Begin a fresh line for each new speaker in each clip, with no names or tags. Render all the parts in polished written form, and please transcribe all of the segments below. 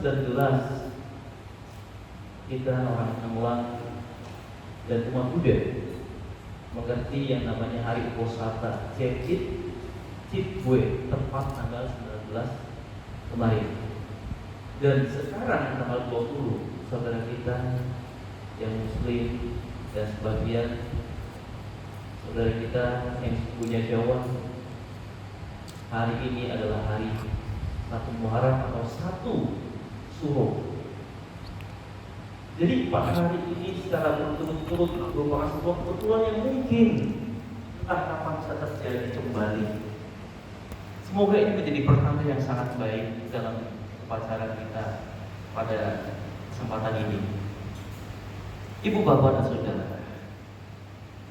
sudah jelas kita orang Nanggulan dan umat Buddha mengerti yang namanya hari Posata Cipwe tepat tanggal 19 kemarin. Dan sekarang tanggal 20, saudara kita yang Muslim dan sebagian saudara kita yang punya Jawa, hari ini adalah hari 1 Muharram atau 1 Suruh. Jadi 4 hari ini secara berturut-turut merupakan sebuah kebetulan yang mungkin entah kapan bisa terjadi kembali. Semoga ini menjadi pertanda yang sangat baik dalam upacara kita pada kesempatan ini. Ibu, bapak, dan saudara,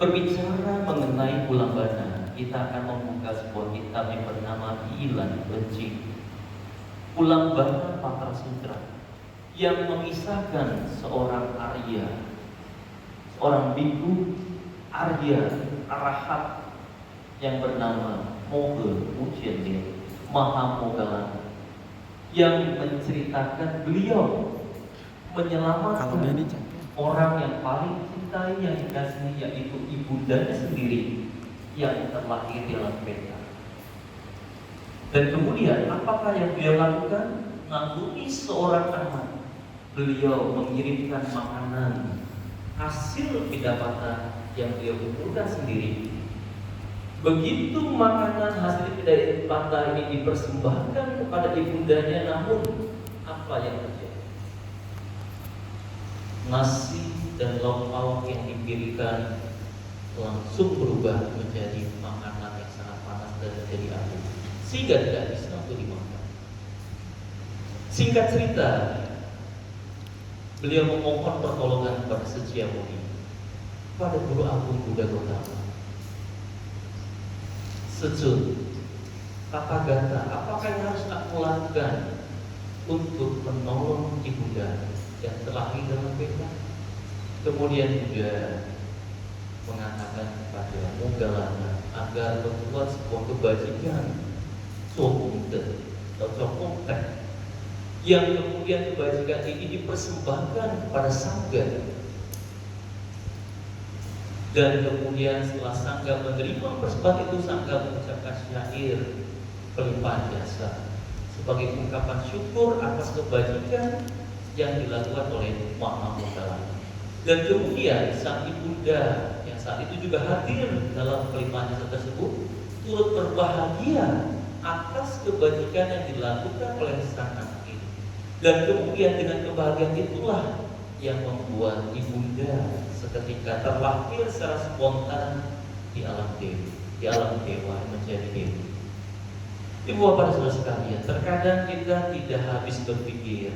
berbicara mengenai bulan bana, kita akan membuka sebuah kitab yang bernama Ilan Benci, Ulang Bana Patra Sutra, yang mengisahkan seorang Arya, seorang biku Arya Arahat yang bernama Moga Mujende Mahamogalana, yang menceritakan beliau menyelamatkan orang yang paling cintai, yang dikasihi, yaitu ibundanya sendiri yang terlahir di alam beta. Dan kemudian apakah yang beliau lakukan? Mengandungi seorang anak, beliau mengirimkan makanan hasil pendapatan yang beliau kumpulkan sendiri. Begitu makanan hasil pendapatan ini dipersembahkan kepada ibundanya, namun apa yang terjadi? Nasi dan lauk pauk yang diberikan langsung berubah menjadi makanan yang sangat panas dan menjadi abu, sehingga tidak bisa untuk dimakan. Singkat cerita, beliau memohon pertolongan kepada Setyamuni, pada Guru Agung Buddha Gautama. Sejun, kata gata, apakah yang harus aku lakukan untuk menolong ibunda yang terlahir dalam beta? Kemudian Buddha mengatakan kepada Mogalana agar membuat sebuah kebajikan Sokumte atau Sokumte, yang kemudian kebajikan ini dipersembahkan kepada Sangga. Dan kemudian setelah Sangga menerima persembahan itu, Sangga mengucapkan syair pelimpahan jasa sebagai ungkapan syukur atas kebajikan yang dilakukan oleh Mahamogalana. Dan kemudian sang ibunda yang saat itu juga hadir dalam pelimpahan jasa tersebut turut berbahagia atas kebajikan yang dilakukan oleh sang anak ini. Dan kemudian dengan kebahagiaan itulah yang membuat ibunda seketika terlahir secara spontan di alam dewa, di alam dewa menjadi dewi. Ibu bapak dan saudara sekalian, terkadang kita tidak habis berpikir,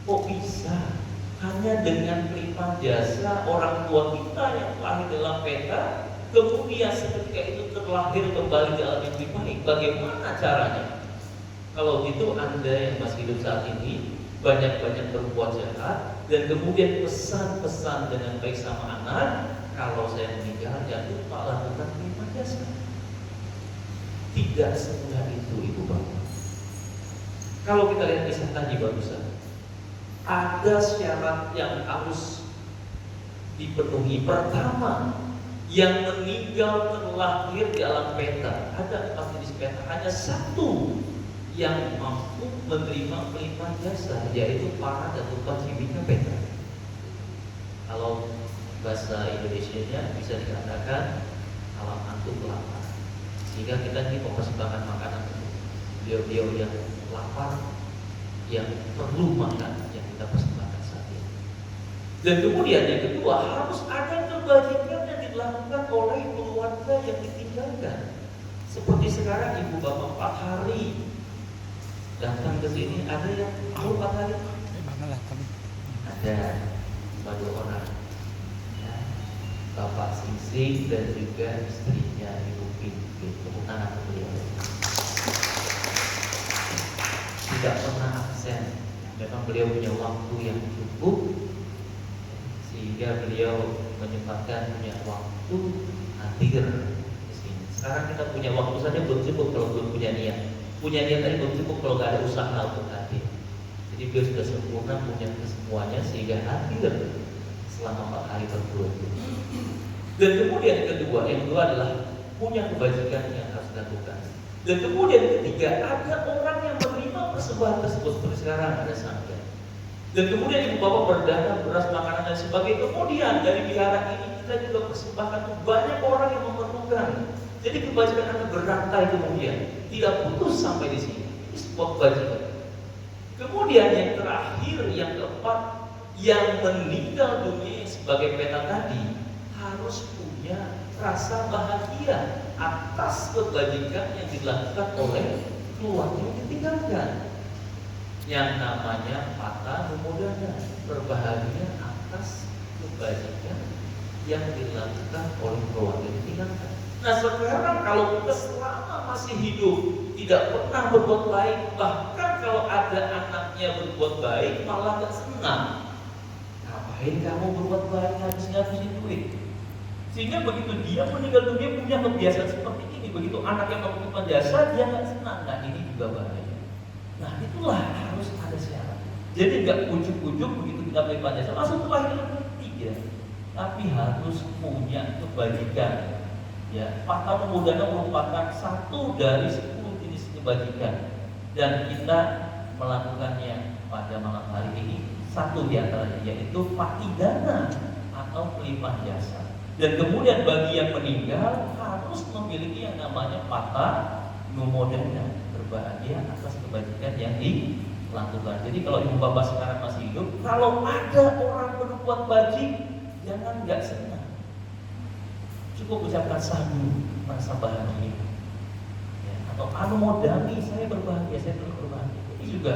kok bisa hanya dengan pelimpahan jasa orang tua kita yang lahir dalam peta, kemudian seketika itu terlahir kembali di alam yang lebih baik. Bagaimana caranya? Kalau gitu Anda yang masih hidup saat ini banyak-banyak berbuat jahat, dan kemudian pesan-pesan dengan baik sama anak, kalau saya meninggal jangan lupa lakukan pelimpahan jasa. Tidak semudah itu, ibu bapak. Kalau kita lihat kisah tadi barusan, ada syarat yang harus dipenuhi. Pertama, yang meninggal terlahir di alam peta, ada 4 jenis peta, hanya satu yang mampu menerima pelimpahan jasa, yaitu para Datuk Cibika Peta. Kalau bahasa Indonesianya bisa dikatakan alam antum lapar, sehingga kita ini mempersembahkan makanan untuk beliau-beliau yang lapar, yang perlu makan, yang kita persembahkan saat ini. Dan kemudian yang kedua, harus ada kebajikan yang dilakukan oleh keluarga yang ditinggalkan. Seperti sekarang ibu bapak 4 hari datang ke sini, ada yang tahu 4 hari? Ada 2 orang, ya, Bapak Singsing dan juga istrinya Ibu Pintu. Tepuk tangan untuk beliau. Tidak pernah absen. Memang beliau punya waktu yang cukup, sehingga beliau menyempatkan punya waktu hadir di sini. Sekarang kita punya waktu saja belum cukup kalau belum punya niat. Punya niat tadi belum cukup kalau nggak ada usaha untuk hadir. Jadi Jadi dia sudah sempurna, punya kesemuanya sehingga hadir selama 4 hari berturut-turut. Dan kemudian yang kedua adalah punya kebajikan yang harus dilakukan. Dan kemudian ketiga, ada orang yang menerima persembahan tersebut seperti sekarang ada sangga. Dan kemudian ibu bapak berdana, beras, makanan dan sebagainya. Kemudian dari wihara ini kita juga persembahkan untuk banyak orang yang memerlukan. Jadi kebajikan akan berantai kemudian, tidak putus sampai di sini. Ini sebuah kebajikan. Kemudian yang terakhir, yang keempat, yang meninggal dunia sebagai peta tadi harus punya rasa bahagia atas kebajikan yang dilakukan oleh keluarga yang ditinggalkan. Yang namanya fata numodana, berbahagia atas kebajikan yang dilakukan oleh keluarga yang ditinggalkan. Nah sekarang kalau kita selama masih hidup tidak pernah berbuat baik, bahkan kalau ada anaknya berbuat baik malah gak senang. Ngapain kamu berbuat baik, habis-habisin duit? Sehingga begitu dia meninggal dunia punya kebiasaan seperti ini. Begitu anak yang melakukan jasa dia nggak senang. Nah ini juga bahaya. Nah itulah harus ada syarat. Jadi nggak ujuk-ujuk begitu kita melakukan jasa langsung terlahir tiga. Tapi harus punya kebajikan. Ya, fata numodana merupakan satu dari 10 jenis kebajikan. Dan kita melakukannya pada malam hari ini satu di antaranya yaitu patidana atau pelimpah jasa. Dan kemudian bagi yang meninggal harus memiliki yang namanya fata numodana, berbahagia atas kebajikan yang dilakukan. Jadi kalau ibu bapak sekarang masih hidup, kalau ada orang berbuat bajik, jangan nggak senang. Cukup ucapkan sadu, merasa bahagia. Ya, atau anumodami, saya berbahagia, saya terus berbahagia. Ini juga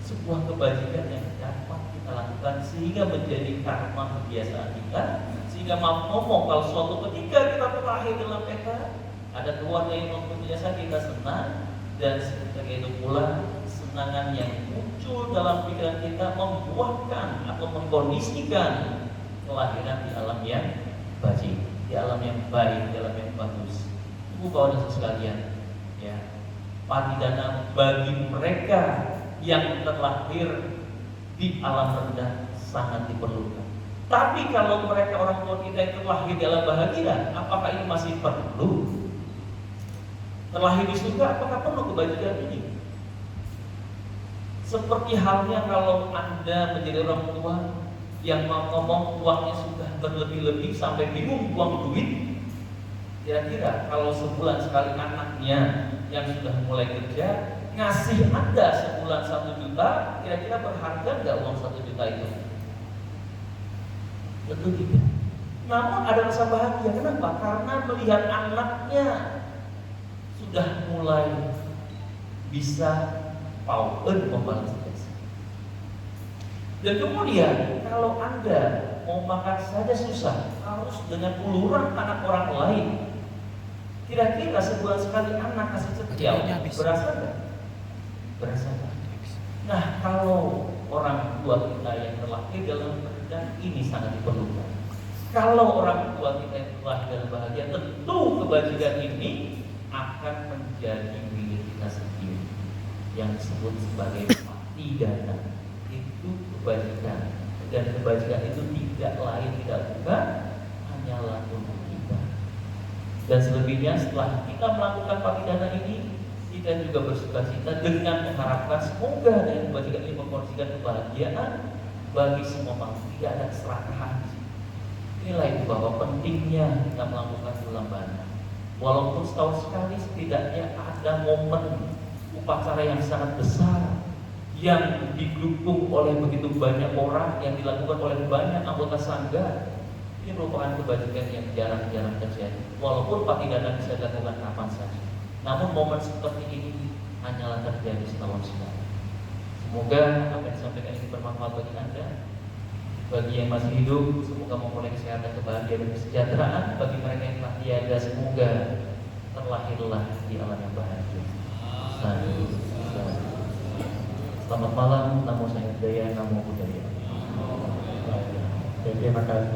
sebuah kebajikan yang dapat kita lakukan sehingga menjadi karma kebiasaan kita. Sehingga maaf ngomong kalau suatu ketika kita terlahir dalam peta ada keluarga yang mempunyai jasa kita senang, dan seperti itu pula kesenangan yang muncul dalam pikiran kita membuahkan atau mengkondisikan kelahiran di alam yang baik, di alam yang baik, di alam yang bagus. Ibu bapak dan sekalian, ya, patidana bagi mereka yang terlahir di alam rendah sangat diperlukan. Tapi kalau mereka orang tua kita yang terlahir dalam bahagia, apakah ini masih perlu? Terlahir di surga, apakah perlu kebajikan ini? Seperti halnya kalau Anda menjadi orang tua yang mau ngomong uangnya sudah berlebih-lebih sampai bingung buang duit. Kira-kira kalau sebulan sekali anaknya yang sudah mulai kerja ngasih Anda sebulan 1 juta, kira-kira berharga nggak uang 1 juta itu? Tentu tidak. Namun ada rasa bahagia. Kenapa? Karena melihat anaknya sudah mulai bisa membalas jasa. Dan kemudian kalau Anda mau makan saja susah, harus dengan uluran anak orang lain. Kira-kira sebulan sekali anak kasih cekil, berasa nggak? Berasa nggak? Nah kalau orang tua kita yang terlahir dalam dan ini sangat diperlukan. Kalau orang tua kita yang telah dalam bahagia, tentu kebajikan ini akan menjadi milik kita sendiri, yang disebut sebagai patidana. Itu kebajikan, dan kebajikan itu tidak lain tidak bukan hanyalah untuk kita. Dan selebihnya setelah kita melakukan patidana ini, kita juga bersukacita dengan mengharapkan semoga dari kebajikan ini mengkondisikan kebahagiaan bagi semua makhluk. Tidak ada keserakahan di sini. Inilah itu bahwa pentingnya kita melakukan bulan bana. Walaupun setahun sekali setidaknya ada momen upacara yang sangat besar yang didukung oleh begitu banyak orang, yang dilakukan oleh banyak anggota sangga. Ini merupakan kebajikan yang jarang-jarang terjadi. Walaupun patidana bisa dilakukan kapan saja, namun momen seperti ini hanyalah terjadi setahun sekali. Semoga apa yang disampaikan ini bermanfaat bagi Anda. Bagi yang masih hidup, semoga memperoleh kesehatan, kebahagiaan, dan kesejahteraan. Bagi mereka yang telah tiada, semoga terlahirlah di alam yang bahagia. Selamat malam, namo saya Budaya, namo Budaya.
Terima kasih.